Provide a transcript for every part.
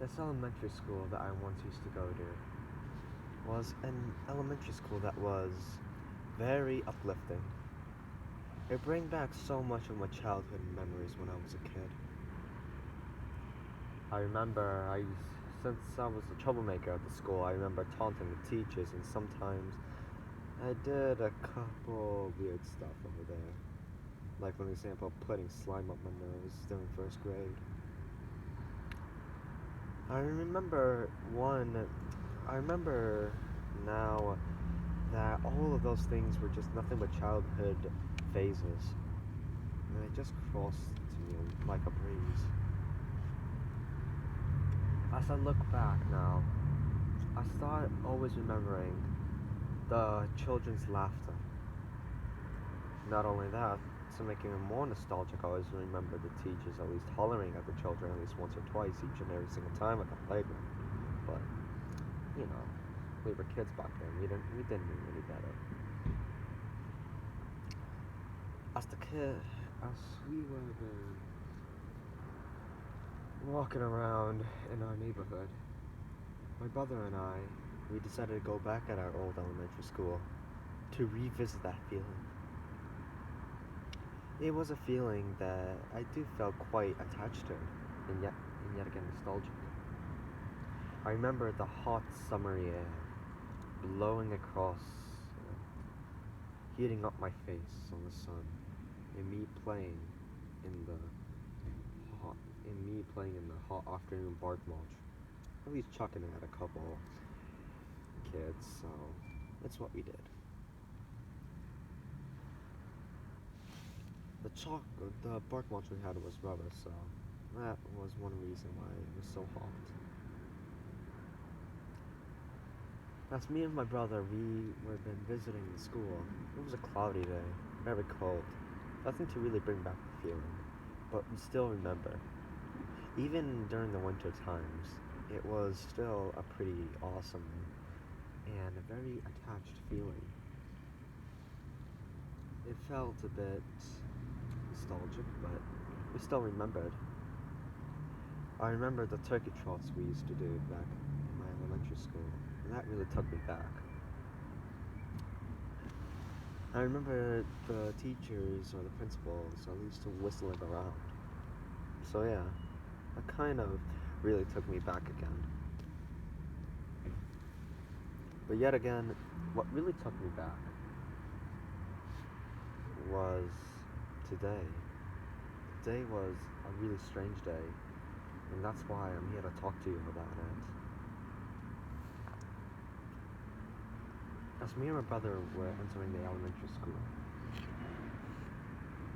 This elementary school that I once used to go to was an elementary school that was very uplifting. It brought back so much of my childhood memories when I was a kid. I remember since I was a troublemaker at the school, I remember taunting the teachers, and sometimes I did a couple weird stuff over there. Like, for example, putting slime up my nose during first grade. I remember one. I remember now that all of those things were just nothing but childhood phases, and they just crossed to me like a breeze. As I look back now, I start always remembering the children's laughter. Not only that, to make it even more nostalgic, I always remember the teachers at least hollering at the children at least once or twice each and every single time at the playground. But, you know, we were kids back then. We didn't know any better. As we were walking around in our neighborhood, my brother and I, we decided to go back at our old elementary school to revisit that feeling. It was a feeling that I do feel quite attached to, and yet again nostalgic. I remember the hot summery air blowing across, heating up my face on the sun, and me playing in the hot afternoon bark mulch. At least chucking it at a couple kids, so that's what we did. The bark mulch we had was rubber, so that was one reason why it was so hot. As me and my brother, we were been visiting the school. It was a cloudy day, very cold. Nothing to really bring back the feeling, but we still remember. Even during the winter times, it was still a pretty awesome and a very attached feeling. It felt a bit nostalgic, but we still remembered. I remember the turkey trots we used to do back in my elementary school, and that really took me back. I remember the teachers or the principals at least whistling around. So yeah, that kind of really took me back again. But yet again, what really took me back was today. Today was a really strange day, and that's why I'm here to talk to you about it. As me and my brother were entering the elementary school,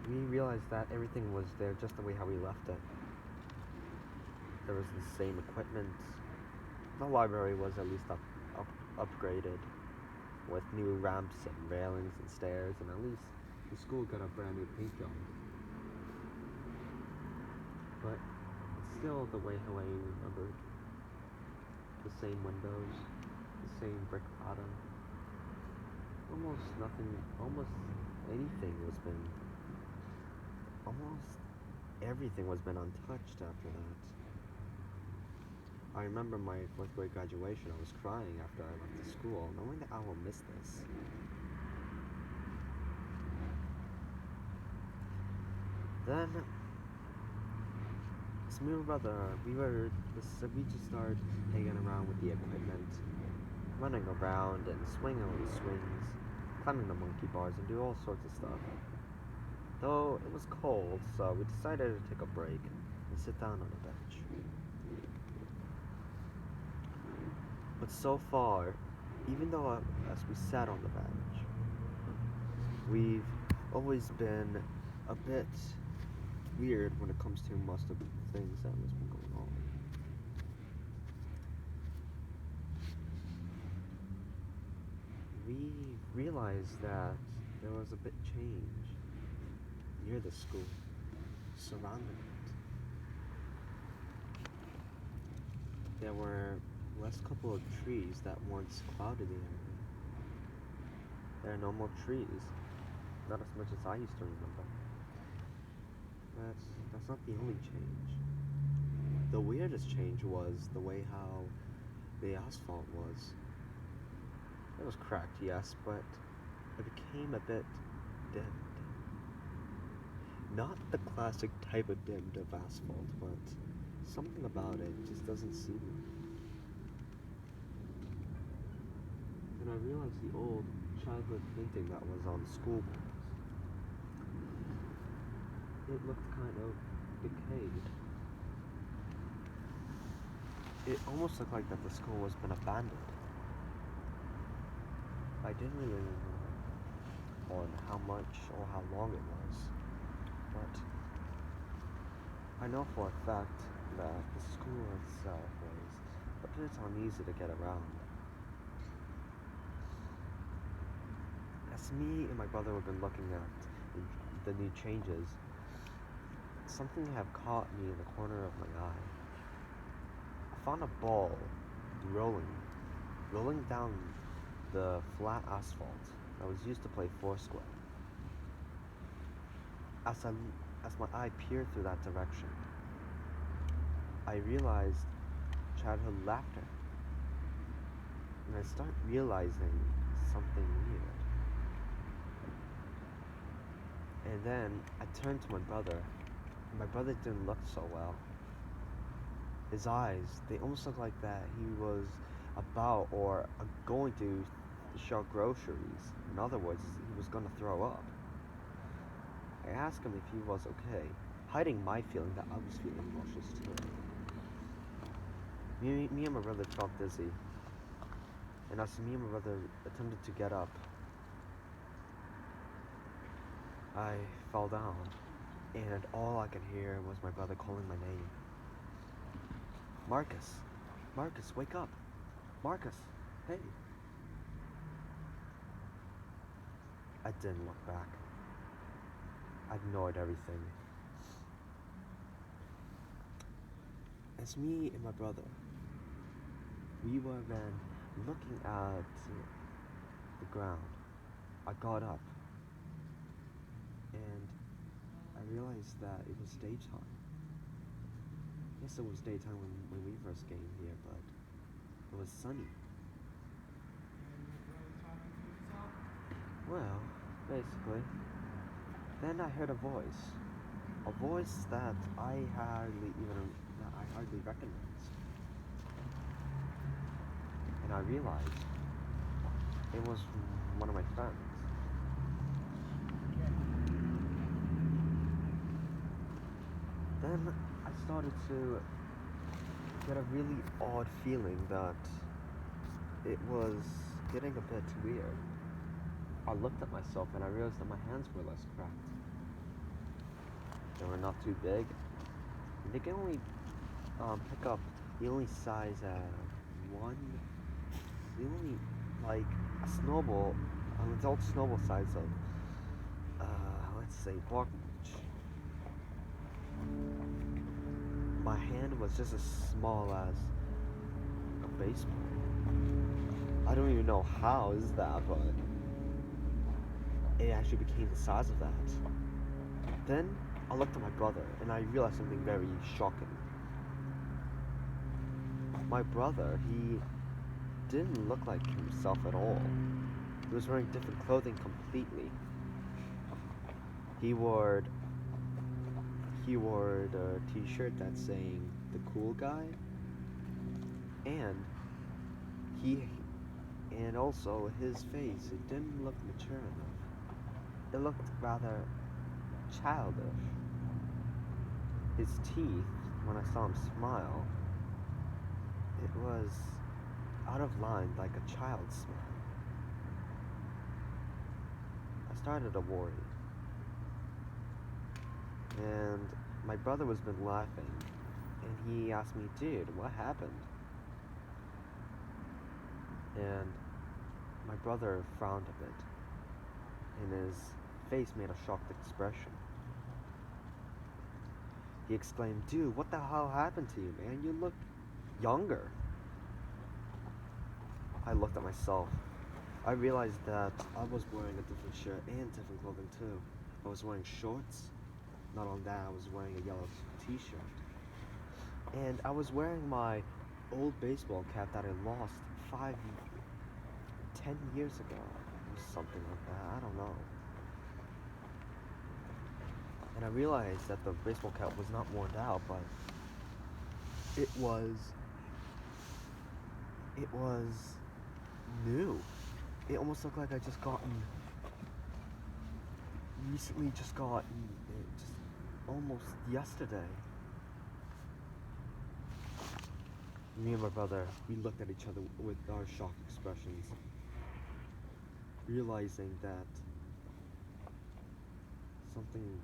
we realized that everything was there just the way how we left it. There was the same equipment. The library was at least upgraded with new ramps and railings and stairs, and at least the school got a brand new paint job. But it's still the way how I remembered. The same windows, the same brick pattern. Almost anything was been, almost everything was been untouched after that. I remember my 4th grade graduation, I was crying after I left the school, knowing that I will miss this. Then, as me and my brother, we just started hanging around with the equipment, running around and swinging on the swings, climbing the monkey bars, and do all sorts of stuff. Though it was cold, so we decided to take a break and sit down on a bench. But so far, even though as we sat on the bench, we've always been a bit weird when it comes to most of the things that has been going on. We realized that there was a bit change near the school, surrounding it. There were less couple of trees that once clouded the area. There are no more trees, not as much as I used to remember. That's not the only change. The weirdest change was the way how the asphalt was. It was cracked, yes, but it became a bit dimmed. Not the classic type of dimmed of asphalt, but something about it just doesn't suit me. And I realized the old childhood painting that was on the school walls. It looked kind of decayed. It almost looked like that the school was been abandoned. I didn't really know on how much or how long it was, but I know for a fact that the school itself was a bit uneasy to get around. As me and my brother have been looking at the new changes, something have caught me in the corner of my eye. I found a ball rolling down the flat asphalt that was used to play foursquare. As my eye peered through that direction, I realized childhood laughter, and I started realizing something weird. And then I turned to my brother, and my brother didn't look so well. His eyes, they almost looked like that he was about or going to shop groceries. In other words, he was going to throw up. I asked him if he was okay, hiding my feeling that I was feeling nauseous too. Me and my brother felt dizzy, and as me and my brother attempted to get up, I fell down, and all I could hear was my brother calling my name. Marcus! Marcus, wake up! Marcus! Hey! I didn't look back. I ignored everything. As me and my brother, we were then looking at the ground. I got up, and I realized that it was daytime. Yes, it was daytime when we first came here, but it was sunny. Well, basically. Then I heard a voice that I hardly recognized, and I realized it was one of my friends. Then I started to get a really odd feeling that it was getting a bit weird. I looked at myself and I realized that my hands were less cracked. They were not too big. They can only pick up the only size one, the only like a snowball, an adult snowball size of, let's say, bark mulch. My hand was just as small as a baseball. I don't even know how is that, but it actually became the size of that. Then I looked at my brother and I realized something very shocking. My brother, he didn't look like himself at all. He was wearing different clothing completely. He wore a t-shirt that's saying the cool guy, and he and also his face, it didn't look mature enough. It looked rather childish. His teeth, when I saw him smile, it was out of line like a child's smile. I started to worry. And my brother was been laughing, and he asked me, dude, what happened? And my brother frowned a bit, and his face made a shocked expression. He exclaimed, dude, what the hell happened to you, man? You look younger. I looked at myself. I realized that I was wearing a different shirt and different clothing too. I was wearing shorts. Not only that, I was wearing a yellow t-shirt. And I was wearing my old baseball cap that I lost 10 years ago, or something like that. I don't know. And I realized that the baseball cap was not worn out, but it was it was new. It almost looked like I just gotten it just almost yesterday. Me and my brother, we looked at each other with our shocked expressions, realizing that something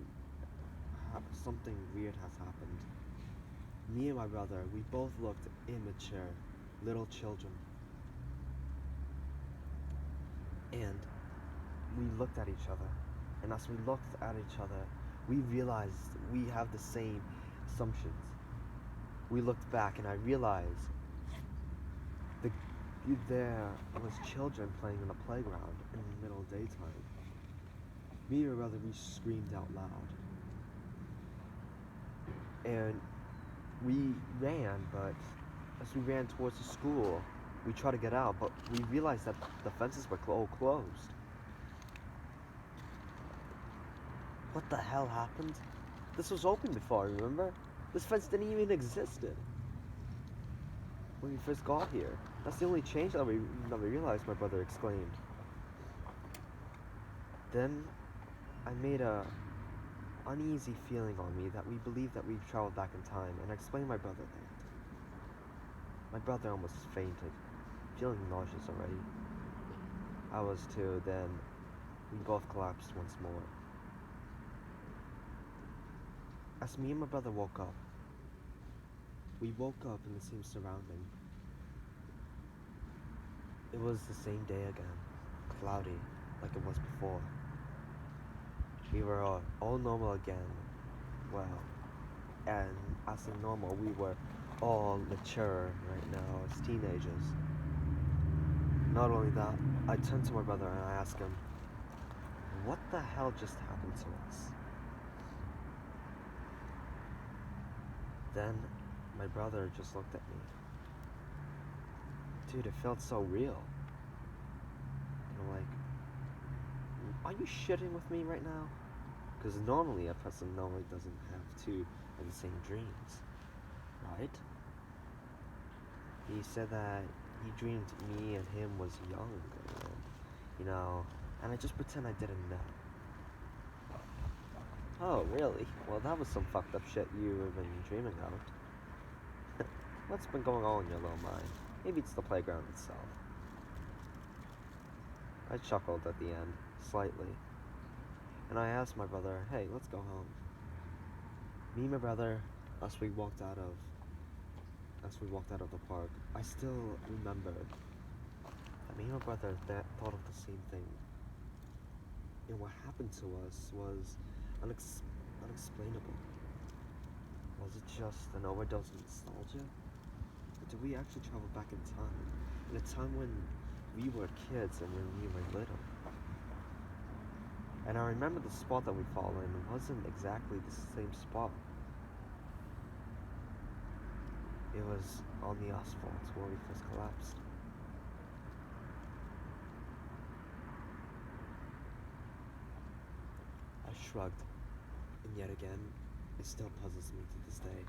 something weird has happened. Me and my brother, we both looked immature, little children. And we looked at each other. And as we looked at each other, we realized we have the same assumptions. We looked back and I realized the, there was children playing in the playground in the middle of daytime. Me and my brother, we screamed out loud. And we ran, but as we ran towards the school, we tried to get out, but we realized that the fences were all closed. What the hell happened? This was open before, remember? This fence didn't even exist when we first got here. That's the only change that we realized, my brother exclaimed. Then I made a uneasy feeling on me that we believed that we've traveled back in time, and I explained to my brother that. My brother almost fainted, feeling nauseous already. I was too. Then we both collapsed once more. As me and my brother woke up, we woke up in the same surrounding. It was the same day again, cloudy, like it was before. We were all normal again. Well, and as in normal, we were all mature right now as teenagers. Not only that, I turned to my brother and I asked him, what the hell just happened to us? Then my brother just looked at me. Dude, it felt so real. And I'm like, are you shitting with me right now? Because normally a person normally doesn't have two of the same dreams, right? He said that he dreamed me and him was young, and, and I just pretend I didn't know. Oh, really? Well, that was some fucked up shit you've been dreaming of. What's been going on in your little mind? Maybe it's the playground itself. I chuckled at the end, slightly. And I asked my brother, hey, let's go home. Me and my brother, as we walked out of the park, I still remembered that me and my brother thought of the same thing. And what happened to us was unexplainable. Was it just an overdose of nostalgia? Or did we actually travel back in time? In a time when we were kids and when we were little? And I remember the spot that we fell in wasn't exactly the same spot. It was on the asphalt where we first collapsed. I shrugged, and yet again, it still puzzles me to this day.